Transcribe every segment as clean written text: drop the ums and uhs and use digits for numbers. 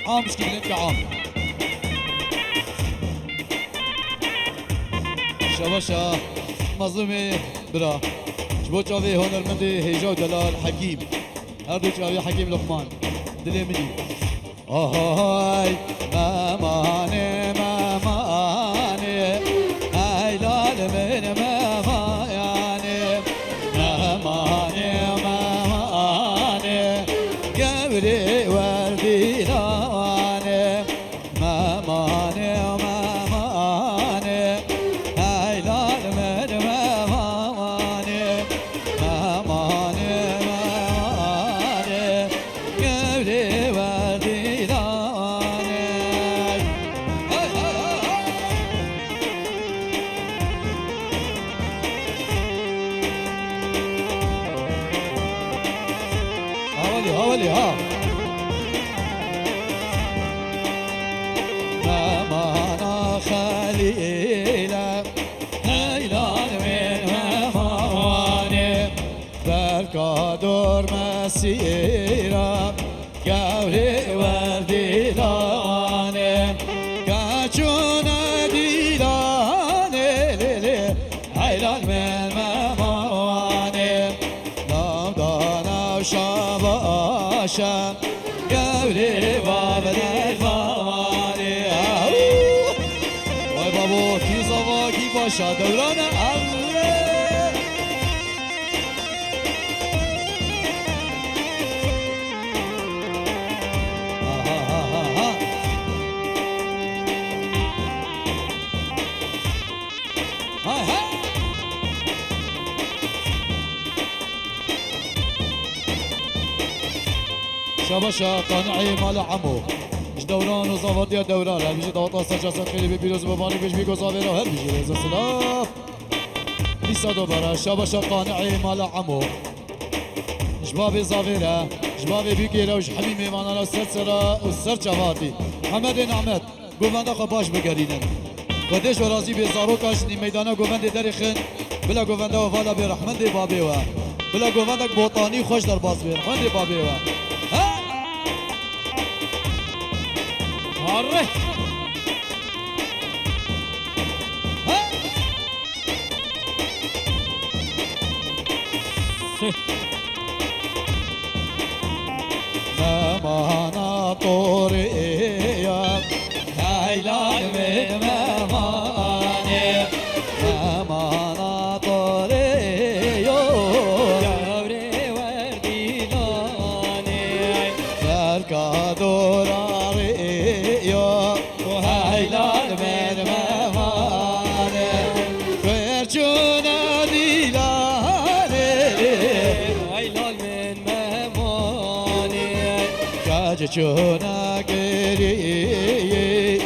عام مش كبلت عام شباشا مظلومي برا جبو جاوي هنرمندي هيجا ودلال حكيم هر دو جاوي حكيم لقمان دلي مني هاي ماماني ماماني هاي لال من ماماني ماماني ماماني قبري وردي لاني ماماني ماماني هاي لال من ماماني ماماني ماماني قبري وردي لاني هاي هاي هاي هاولي ها مامانا خليلة هيلان من ماماني بركادور مسيرة قوري وردي لاني كاچون ديلاني ليلي هيلان من ماماني لام دانا وشاباشا قوري بابنا الماماني وای بابا کی زوا کی باشا دوران اوله شباشا قانعي مال عمو ايش دوران وزوات يا دوران هل بيجي دوات سجاسات خيلي ببيروز بباني بيش بيكو زاويرا هل بيجي رزا سلاف لسا دوبارا شباشا قانعي مال عمو جبابي زاويرا جبابي بيكيرا وش حميمي مانا سرسرا والسر جواتي حمد نعمت قوماندا خباش بقرينن وديش ورازي بزاروكاش ني ميدانا قوماندي دريخن بلا قوماندا وفالا برحمن دي بابي وا بلا قوماندك بوطاني خوش در باز برحمن دي بابي وا Arre! Mamana toriya Haylan ve mamane Mamana toriyo Gavre verdi lane Serkador ariyo Haylan ve mamane Vercuna dilane Haylan ve mamane Kacıçuna geriye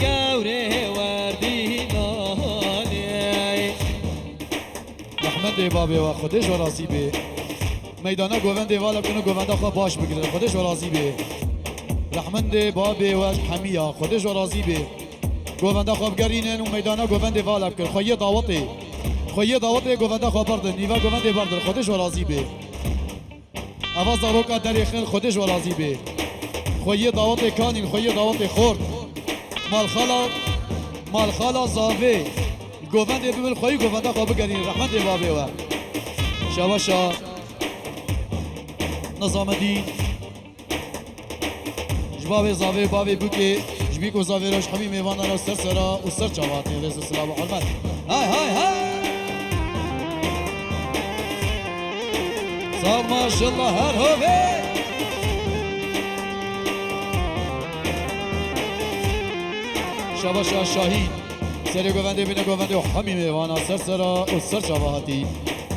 Gavre verdi lane Rahmet بابی و خودش و راضی به میدانه گوونده والا کنه گوونده خواه باش بگیره خودش و راضی به رحمنده بابی و حمیا خودش و راضی به گوونده خواه بگرینن و میدانه گوونده والا بکن خواه دعوته گوونده خواه بردن نیوه گوونده بردن خودش و راضی به اواز داروکا دریخن خودش و راضی به خواه دعوته کانین خواه دعوته خورد مال خالا زاوه گوونده ببین خواهی گوونده خواه بگرین رحمت بابی و شباشا نظام الدین جباب زاوی بابی بوکی جبیکو زاوی روش حمی میوانا رو سر سرا و سر چواتی رز السلام و حرمت های صاحب ماشالله هر هوه شباشا شاهین سری گوونده بینه گوونده و حمی میوانا سر سرا و سر چواتی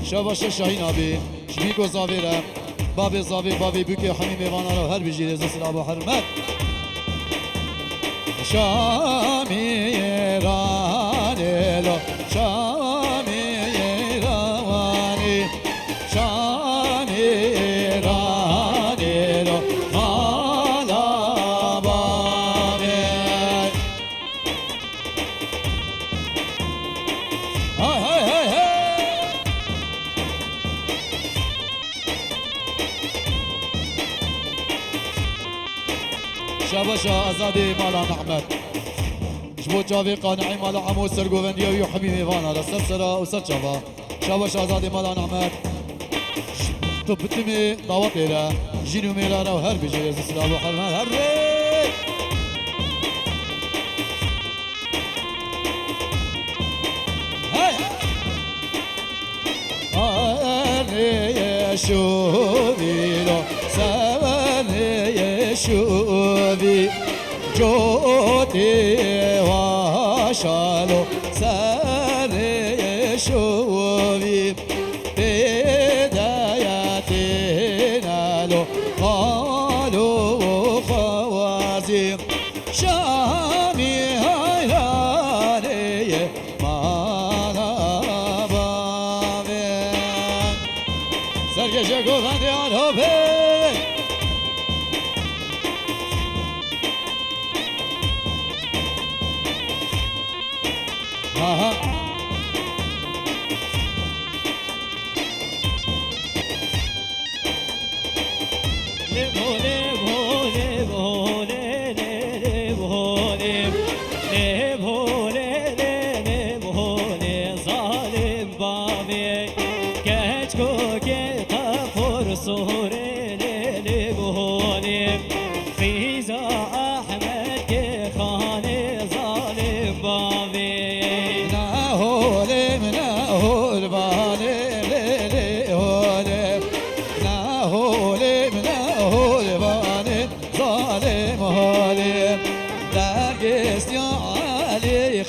شباشا شاهین آبی جبیکو زاوی رو بابی زاوی بابی بوکی حمی میوانا رو هر بجی رز السلام و حرمت شامی رانی لو شامی رانی شامی رانی لو مالا بابی های شاباشا ازادي مالا نعمت جبو جاوي قانعي مالا عمو سرقوفندية ويحمي فانا لسرسرة وسرشابا شاباشا ازادي مالا نعمت طبتمي ضوطي لا جينو ميلارا وهر بجي سلام وحرمان هر شوفي لو سواني شوفي جوتي واشالو ساري شوفي بداياتنا لو قالوا خوازي شامي هيراني Sergej Govandi on Hope.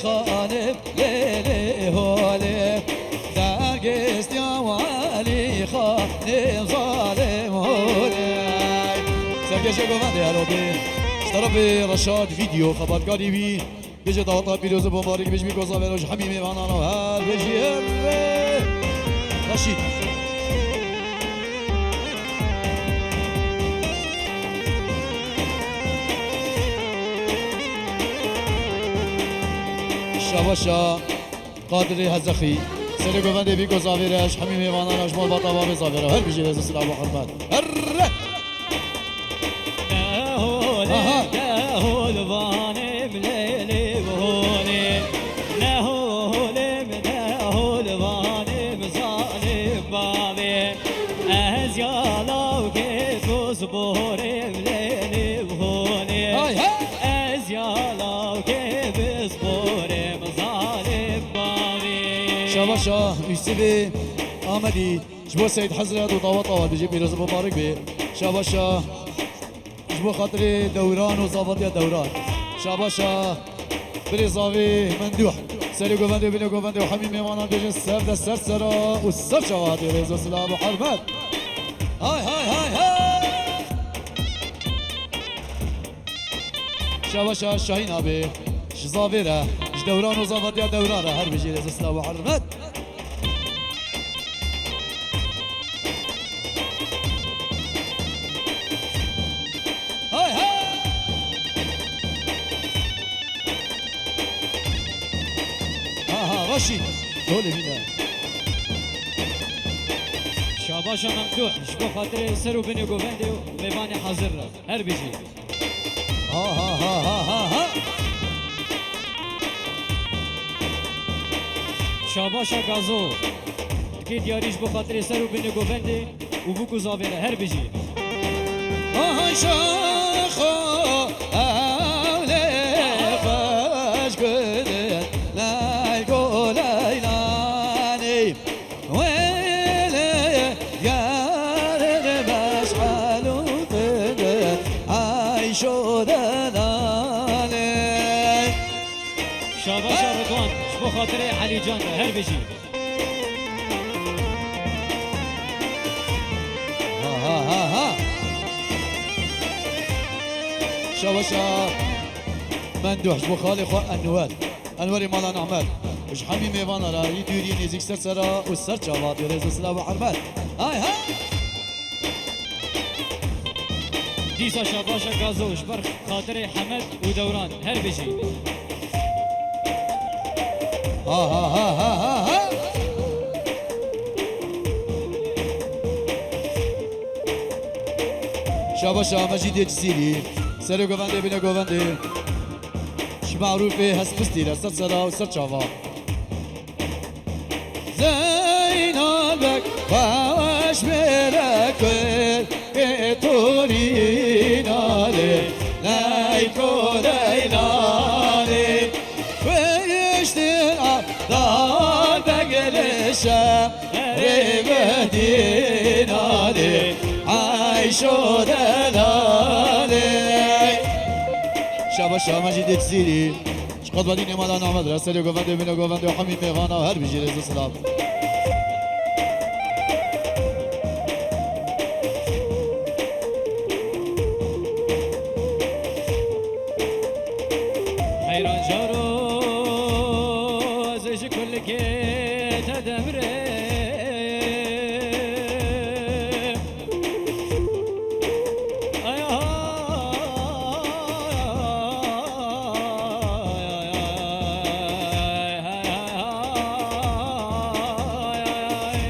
خانب ليلي هولي درقست يا والي خانب ظالم هولي سرگش گوونده هلوبی اشترابی رشاد ویدیو خبرگاری بی بجه داوطات بیروز بمبارک بجمی گوزا ویروش حمیمی وانانا و هر بجی رشید شاباشا قادری هزخی سری گوونده بی گزاویرش همین میوانانش مال با طباب زاویره هر بیجی رزو سلام و حرمت هر نهول وانم لیلی بهونم نهول وانم ظالم بابی از یالاو که توز بورم لیلی بهونم از یالاو که بز بورم ظالم بابی شاباشا یوسفی آمدی جبو سید حضرت و طاوة طاوة بجيب بيروز مبارك بي شاباشا جبو خاطري دوران وظابطية دوران شاباشا بريزاوي مندوح سري قوفندي وبني قوفندي وحميم ميوانا بيجي السر ده السرسرة والسر شواتي ريزو سلام وحرمات هاي هاي هاي هاي شاباشا شاهين أبي شزافيرة دوران وظابطية دوران هر بيجي ريزو سلام وحرمات رشيد دولي بينا شاباشا ممدوح شبو خاطر سرو بني قوفندي وميباني حاضر هر بيجي ها ها ها ها ها ها شاباشا غازو تكي دياريش بو خاطر سرو بني قوفندي وبوكو زافيرة هر بيجي ها شاخو أولي خاش قدر لا يقول أيناني ويلي يارد مشعل وطدر عايشو دناني شاباشا رضوان شبو خاطر علي جان هر بيجي ها ها ها شاباشا مندوح شبو خالي خو أنوال انوری مالا نعمت وش حمی میوانا را یدوری نزیک سر سرا و سر چاوات یرز سلام و حرمت های ها ديسا شاباشا غازوش بر خاطر حمد ودوران هر بيجي ها ها ها ها ها ها شاباشا مجید جزیری سر گوونده بینه گوونده چی معروفه هست پستیره سر صدا و سر چاوا زینالک باش برکل اتوری ناله نیکو لیلاله ویشتر دار بگلشم ریبدی ناله عیشو دلاله شبا شما جدید زیری چقدر بدی نمالا نامد رسلی گوونده بینه گوونده و همین میغانه و هر بیجی رزو سلام حیران جارو ازش کل که تدمره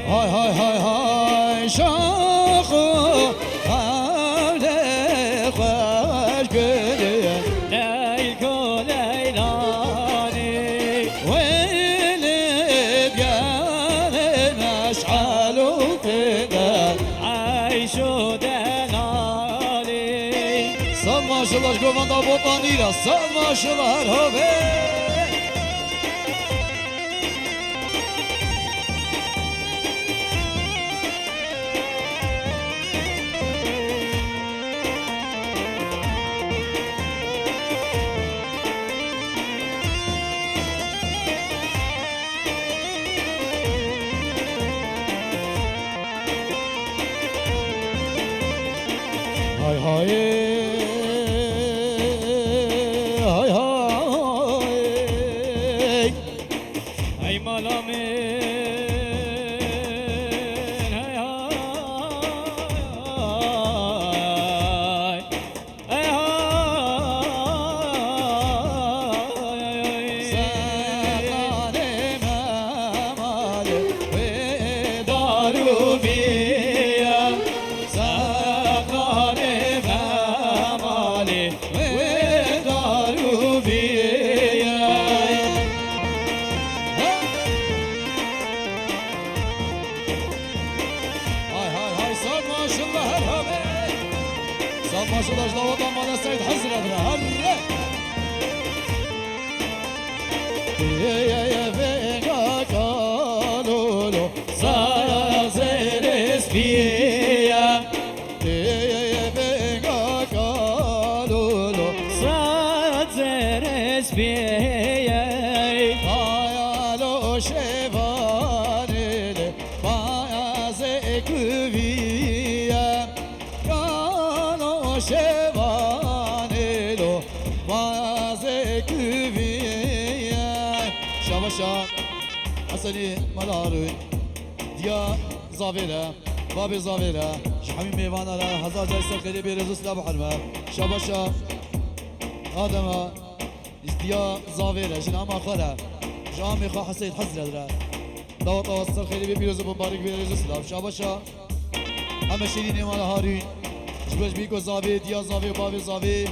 های های های های شاخو حوله خوش گله لیل کو لیلانی ویلی بیانه مشعلو پدر عیشو دلالی سال ماشالله گوانده بطانی را سال ماشالله هر هوه های های های های ای مالا من های های ای های سران ممال و دارو بیا سران ممال و دارو بیا های های های سال ماشالله هر همه سال ماشالله اجلاوات مالا سید حزر ادره هر يا فينا قالوا له صار اسبيا يا فينا قالوا له صارت زرس بيه قالوا شيفاني ما زكويا قالوا شيفاني ما زكويا شاباشا حسني ملاروي ديا زاويرا بابي زاويرا شحمي ميوانا لا هزار جايسر قريبي رزوس لا بحرمه شاباشا آدما ديا زاويرا جناما خلا جامي خا حسيت حزر درا دعوت اوصل خيري بيروز مبارك بيروز سلام شاباشا اما شيرين مال هارين جبش بيكو زاوي ديا زاوي بابي زاوي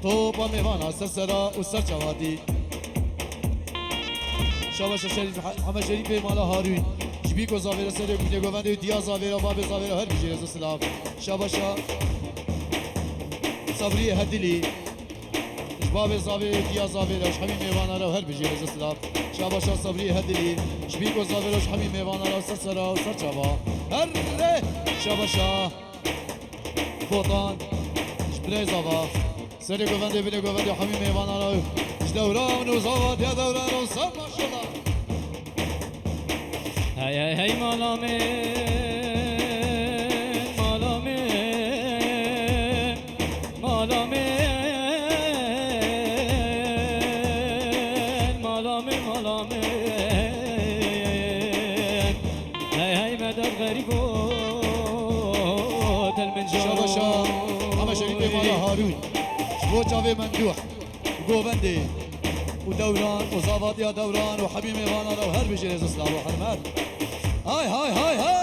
توبا ميوانا سرسرا وسر جوادي شاباشا شريف اما شريف مال هارين جبيكو زاوي سر بيني گوند ديا زاوي بابي زاوي هر بيروز سلام شاباشا صبري هدلي باب زاوی دیا زاوی روش همین میوانه رو هر بجی رز سلام شاباشا صبری هدلی شبیکو زاوی روش همین میوانه رو سر سرا و سر چوا هر شاباشا بوتان شبری زاوا سری گوونده بینه گوونده همین میوانه رو دوران و زاوا دیا دوران و سر ماشالله هی هی هی مالا من مالا من مالا من مالا من مالا من هی هی مدر غریب و دل من شاباشا همه شریف مالا هارون شبو جاوی مندوح گوونده و دوران و زاوا دیا دوران و حبی میوانه رو هر بجی رز سلام و حرمت هاي هاي هاي هاي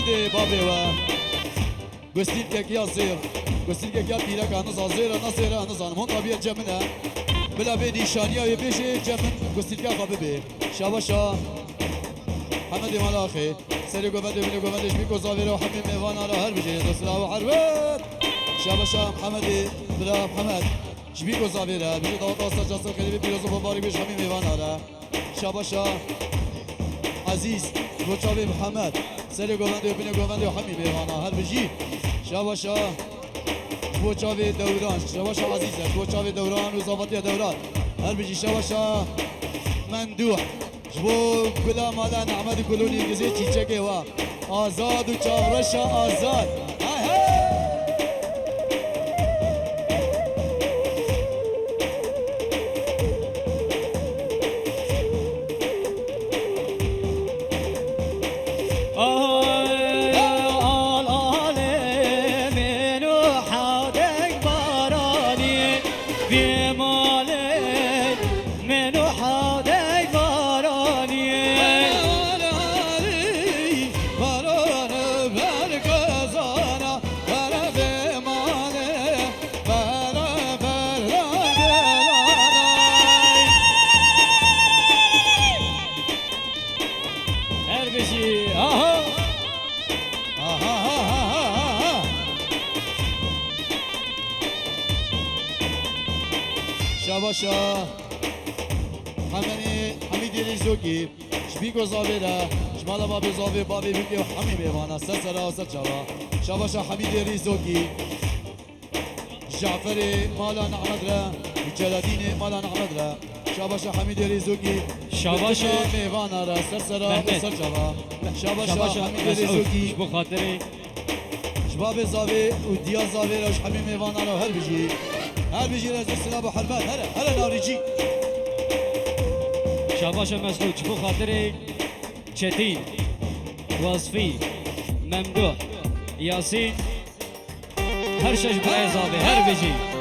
محمد بابي و گستین که کیا زیر گستین که کیا پیرک هنوز زیر نصیر هنوز هنمون طبیعت جمنه بلا به نیشانی های بیشه جمن گستین که خوابه به شاباشا محمد ملاخی سری گوبنده بینه گوبندش بیکو زاویره و حمیم میوان آلا هر بجه دستلا و حروت شاباشا محمد بلا محمد شبیکو زاویره بجه داوت آستا جاسر خلیبی پیروز و بباری بیش حمیم میوان آلا شاباشا عزیز روچاوی محمد سری گوبنده بینه گوبنده و حمیم میوان هر بجه شاباشا روچاوی دوران شاباشا عزیزه روچاوی دوران و زاوتی دوران هر بجه شاباشا مندوح جبو كلا مالا نعمد كلوني جزيت تشيكي وا آزاد و چاورشا آزاد هاي هاي شاباشا حميد رزوكي شبيكو زاويرا شمالا بابي زاوي بابي بيكي وحمي بيوانا سسرا وسرجوا شاباشا حميد رزوكي جعفري مالا نعمدرا وجلاديني مالا نعمدرا شاباشا حميد رزوكي شاباشا ميوانا را سرسرا وسرجوا شاباشا حميد رزوكي شبو خاطري شباب زاوي وديا زاويرا وحمي ميوانا را هر بيجي هر بيجي رزق سلاب وحربات هلا ناريجي شاباشا مسعود شبو خاطري چتين وصفي ممدوح ياسين هر شش برای زاوي هر بيجي